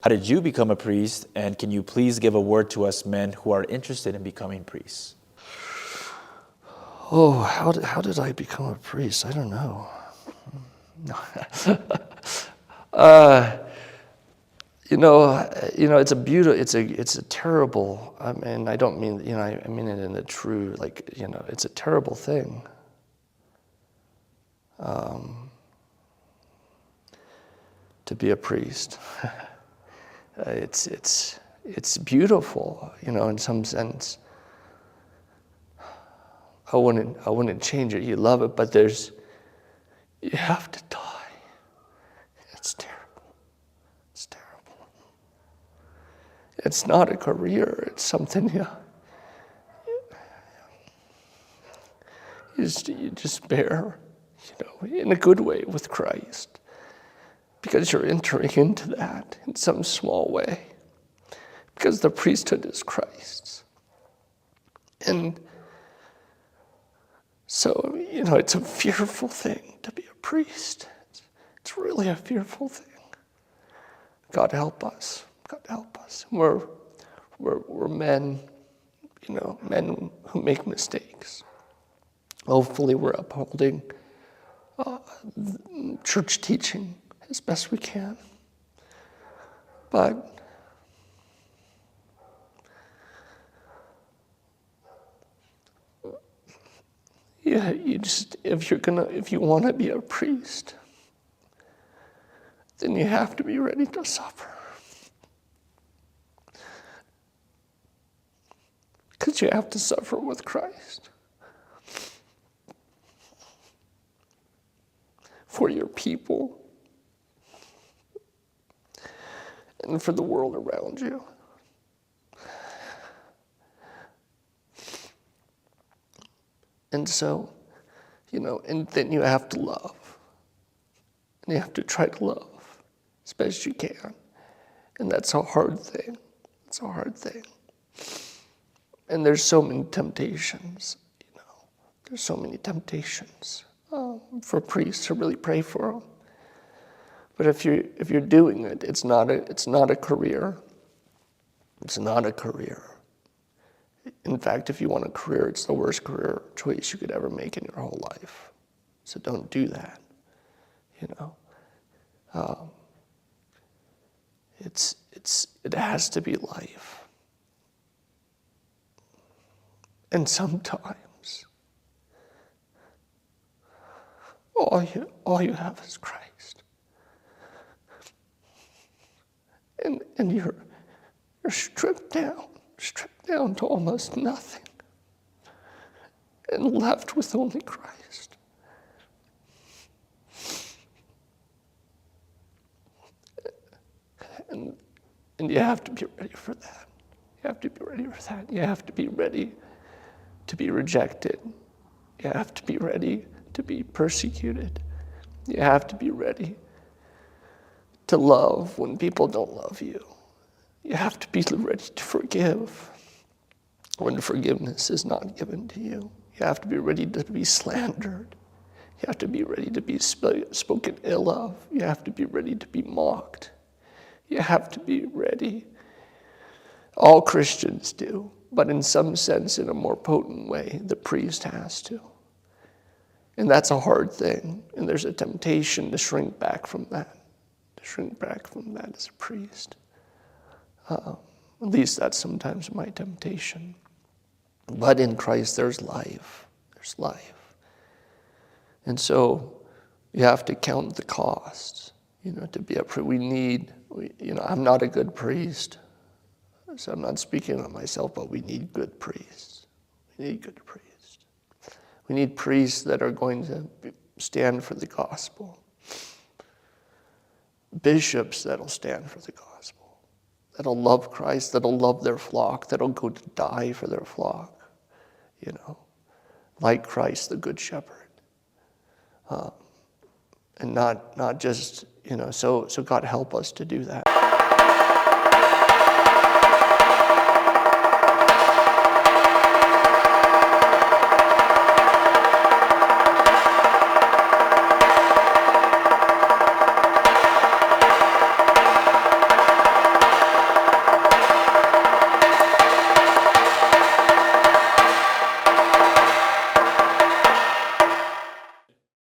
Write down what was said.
How did you become a priest? And can you please give a word to us men who are interested in becoming priests? Oh, how did I become a priest? I don't know. It's a beautiful, it's a terrible. I mean, I don't mean, I mean it in a true, it's a terrible thing. To be a priest. It's beautiful, in some sense. I wouldn't change it. You love it, but you have to die. It's terrible. It's terrible. It's not a career. It's something you just bear, in a good way with Christ. Because you're entering into that in some small way. Because the priesthood is Christ's. And so, it's a fearful thing to be a priest. It's really a fearful thing. God help us. God help us. We're men, men who make mistakes. Hopefully we're upholding church teaching as best we can. But if you want to be a priest, then you have to be ready to suffer. Because you have to suffer with Christ. For your people. And for the world around you. And so, and then you have to love. And you have to try to love as best you can. And that's a hard thing. It's a hard thing. And there's so many temptations, There's so many temptations for priests to really pray for them. But if you're doing it, it's not a career. It's not a career. In fact, if you want a career, it's the worst career choice you could ever make in your whole life. So don't do that. It has to be life. And sometimes all you have is Christ. And you're stripped down to almost nothing, and left with only Christ. And you have to be ready for that. You have to be ready for that. You have to be ready to be rejected. You have to be ready to be persecuted. You have to be ready to love when people don't love you. You have to be ready to forgive when forgiveness is not given to you. You have to be ready to be slandered. You have to be ready to be spoken ill of. You have to be ready to be mocked. You have to be ready. All Christians do, but in some sense, in a more potent way, the priest has to. And that's a hard thing, and there's a temptation to shrink back from that. As a priest. At least that's sometimes my temptation. But in Christ there's life. There's life. And so you have to count the costs, to be a priest. I'm not a good priest, so I'm not speaking on myself, but we need good priests. We need good priests. We need priests that are going to stand for the gospel. Bishops that'll stand for the gospel, that'll love Christ, that'll love their flock, that'll go to die for their flock, like Christ, the Good Shepherd. And not just, so God help us to do that.